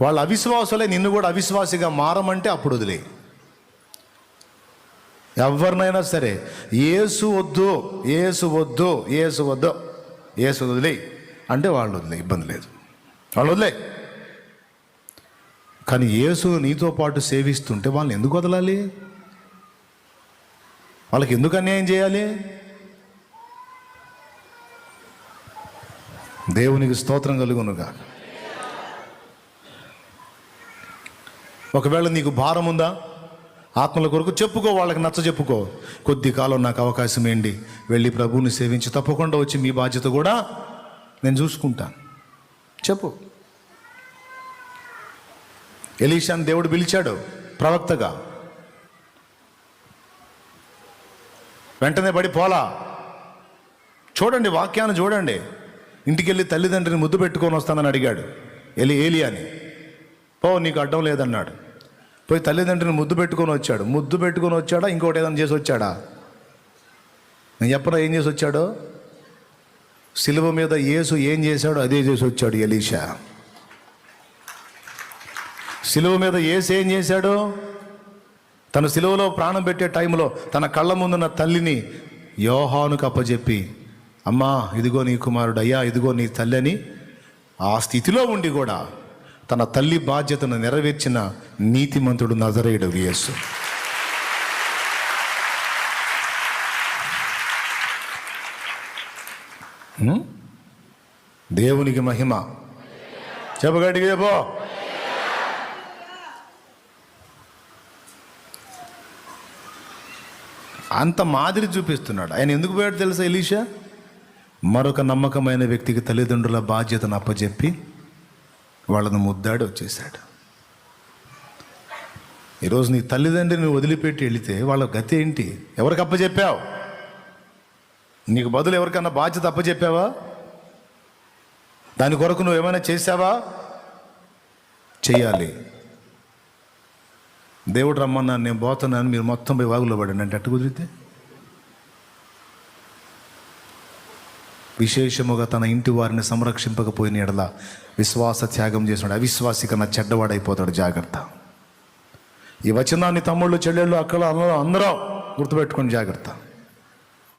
వాళ్ళ అవిశ్వాసులే నిన్ను కూడా అవిశ్వాసిగా మారమంటే అప్పుడు వదిలే. ఎవరినైనా సరే యేసు వద్దు, యేసు వద్దు, యేసు వద్దు, యేసు వదిలే అంటే వాళ్ళు వదిలే, ఇబ్బంది లేదు, వాళ్ళు వదిలే. కానీ యేసు నీతో పాటు సేవిస్తుంటే వాళ్ళని ఎందుకు వదలాలి? వాళ్ళకి ఎందుకు అన్యాయం చేయాలి? దేవునికి స్తోత్రం కలుగునుగా. ఒకవేళ నీకు భారం ఉందా ఆత్మల కొరకు, చెప్పుకో, వాళ్ళకి నచ్చ చెప్పుకో. కొద్ది కాలం నాకు అవకాశం ఏంటి, వెళ్ళి ప్రభువుని సేవించి తప్పకుండా వచ్చి మీ బాధ్యత కూడా నేను చూసుకుంటాను చెప్పు. ఎలీషాని దేవుడు పిలిచాడు ప్రవక్తగా, వెంటనే పడి పోలా. చూడండి, వాక్యాన్ని చూడండి. ఇంటికి వెళ్ళి తల్లిదండ్రిని ముద్దు పెట్టుకొని వస్తానని అడిగాడు ఏలియాని. పో, నీకు అడ్డం లేదన్నాడు. పోయి తల్లిదండ్రిని ముద్దు పెట్టుకొని వచ్చాడు. ముద్దు పెట్టుకొని వచ్చాడా, ఇంకోటి ఏదైనా చేసి వచ్చాడా? నేను చెప్పరా ఏం చేసి వచ్చాడో? సిలువ మీద యేసు ఏం చేశాడో అదే చేసి వచ్చాడు ఎలీషా. సిలువ మీద యేసు ఏం చేశాడో, తన సిలువలో ప్రాణం పెట్టే టైంలో తన కళ్ళ ముందున్న తల్లిని యోహానుకు అప్పచెప్పి, అమ్మా ఇదిగో నీ కుమారుడు, అయ్యా ఇదిగో నీ తల్లి అని ఆ స్థితిలో ఉండి కూడా తన తల్లి బాధ్యతను నెరవేర్చిన నీతిమంతుడు నజరేయుడు యేసు. దేవునికి మహిమ. చెప్పగడిగి చెప్పో. అంత మాదిరి చూపిస్తున్నాడు. ఆయన ఎందుకు పోయాడు తెలుసా ఎలీషా? మరొక నమ్మకమైన వ్యక్తికి తల్లిదండ్రుల బాధ్యతను అప్పచెప్పి వాళ్ళను ముద్దాడి వచ్చేసాడు. ఈరోజు నీ తల్లిదండ్రిని వదిలిపెట్టి వెళితే వాళ్ళ గతి ఏంటి? ఎవరికి అప్పచెప్పావు? నీకు బదులు ఎవరికన్నా బాధ్యత అప్పచెప్పావా? దాని కొరకు నువ్వు ఏమైనా చేసావా? చెయ్యాలి. దేవుడు రమ్మన్నాను, నేను పోతున్నాను, మీరు మొత్తం పోయి వాగులో పడండి అంటే అట్టు కుదిరితే? విశేషముగా తన ఇంటి వారిని సంరక్షింపకపోయిన ఎడల విశ్వాస త్యాగం చేసినాడు. అవిశ్వాసి కన్నా చెడ్డవాడైపోతాడు. జాగ్రత్త. ఈ వచనాన్ని తమ్ముళ్ళు, చెల్లెళ్ళు, అక్కడ అందరం గుర్తుపెట్టుకోండి. జాగ్రత్త.